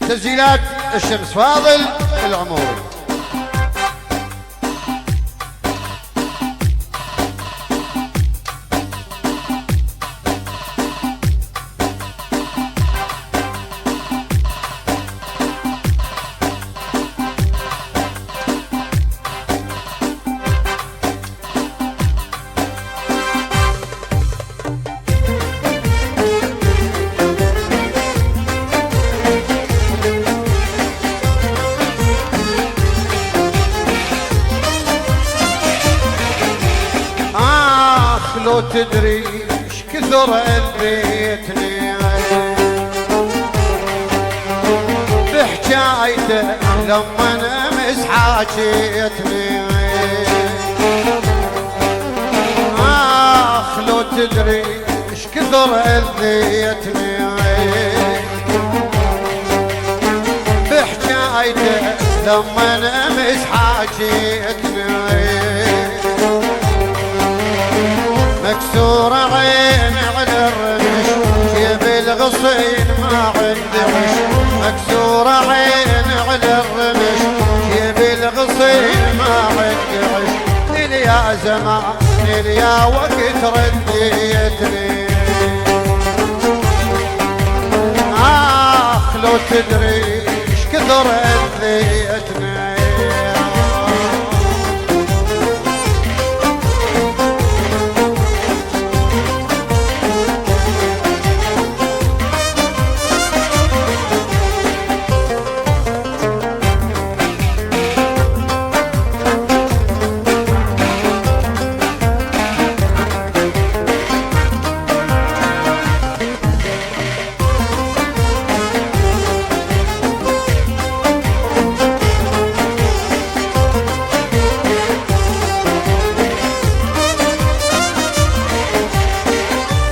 تسجيلات الشمس فاضل العموري. لو تدري ايش كثر اذيتني بحكايته لما انا حاجيتني. لو تدري ايش كثر اذيتني بحكايته لما انا حاجيتني. مكسور عين على الرمش جيب الغصين ما عندي عش. مكسور عين على الرمش جيب الغصين ما عندي عش. يا زمان يا وقت رديتني. لو تدري ايش كثر اذيتني.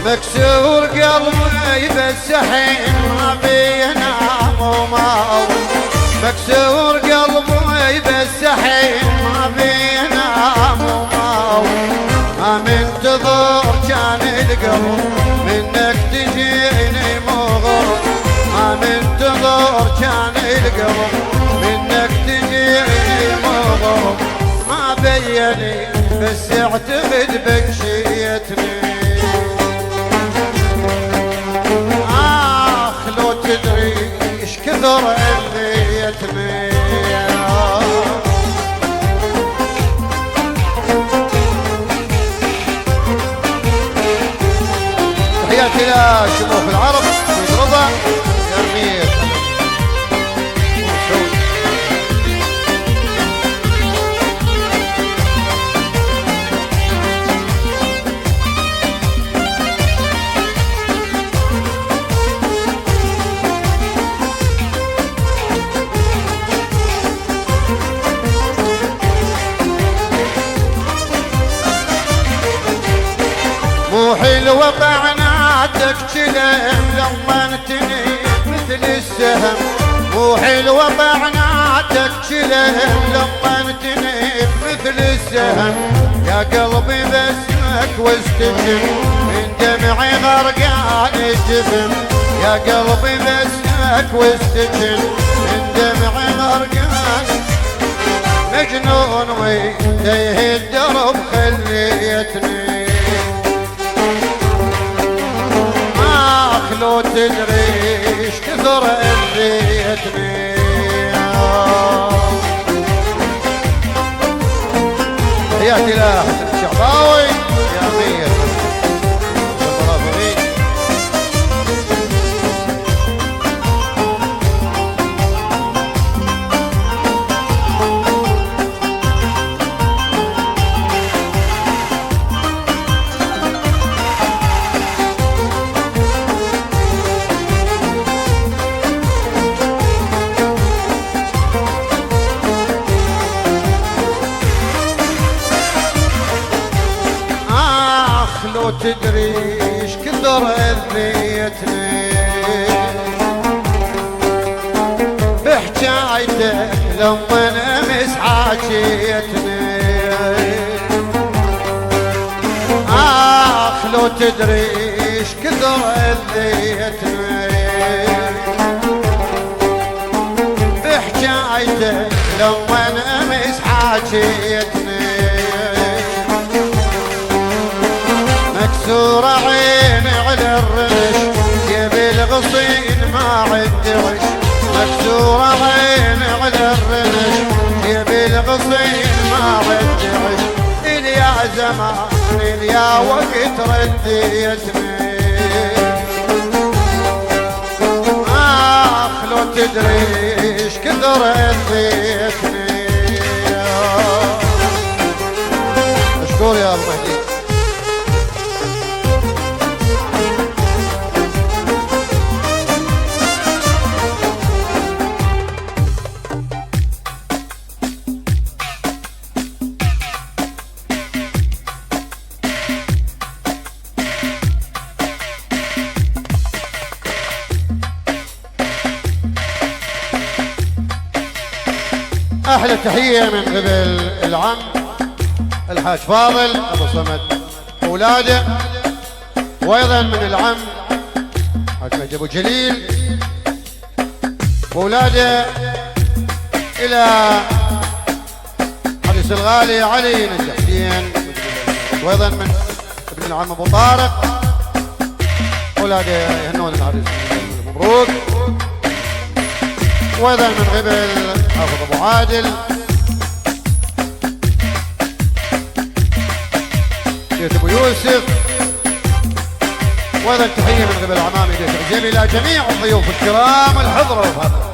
مكسور قلبي بس حين ما بينام وما. مكسور قلبي بس حين ما بينام وما. ما منتظر كان القلب منك تجيني مغرب. ما منتظر كان القلب منك تجيني مغرب. ما بيني بس اعتقد بكشيتني. لو تدري ايش كثر اذيتني. تحياتي لشموخ العرب سيد رضا يا امير. مو حلوة طعناتك كلام لمنتني مثل السهم. مو حلوة طعناتك كلام لمنتني مثل السهم. يا قلبي بسمك واستجم من دمعي غرقان الجبن. يا قلبي بسمك واستجم من دمعي غرقان. مجنون ويديه الدرب خليتني. لو تدري ايش كثر اذيتني. حياتي له حسن الشعباوي يا امير. لو تدري ايش كثر اذيتني بحكايته لما نمس حاجيتني. لو تدري ايش كثر اذيتني. عدت لما نمس حاجيتني مكسورة عيني على الرمش يبي الغصين ما عدوش مكسورة عيني على الرمش يبي الغصين ما عدوش إليا زمان إليا وقت رديتني لو تدريش كثر اذيتني مشكور يا ابو مهدي. احلى تحيه من قبل العم الحاج فاضل ابو صمد اولاده وايضا من العم حاج مجد ابو جليل واولاده الى حديث الغالي علي نجح حسين وايضا من ابن العم ابو طارق اولاده يهنون العريس مبروك وايضا من قبل حافظ ابو عادل بيت ابو يوسف وايضا تحيه من قبل عمامي بيت العجيمي الى جميع الضيوف الكرام الحضره والحضره.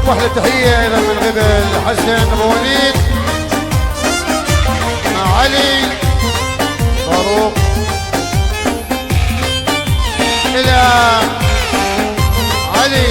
واحدة تحية إلى من قبل حسن أبو وليد مع علي فاروق إلى علي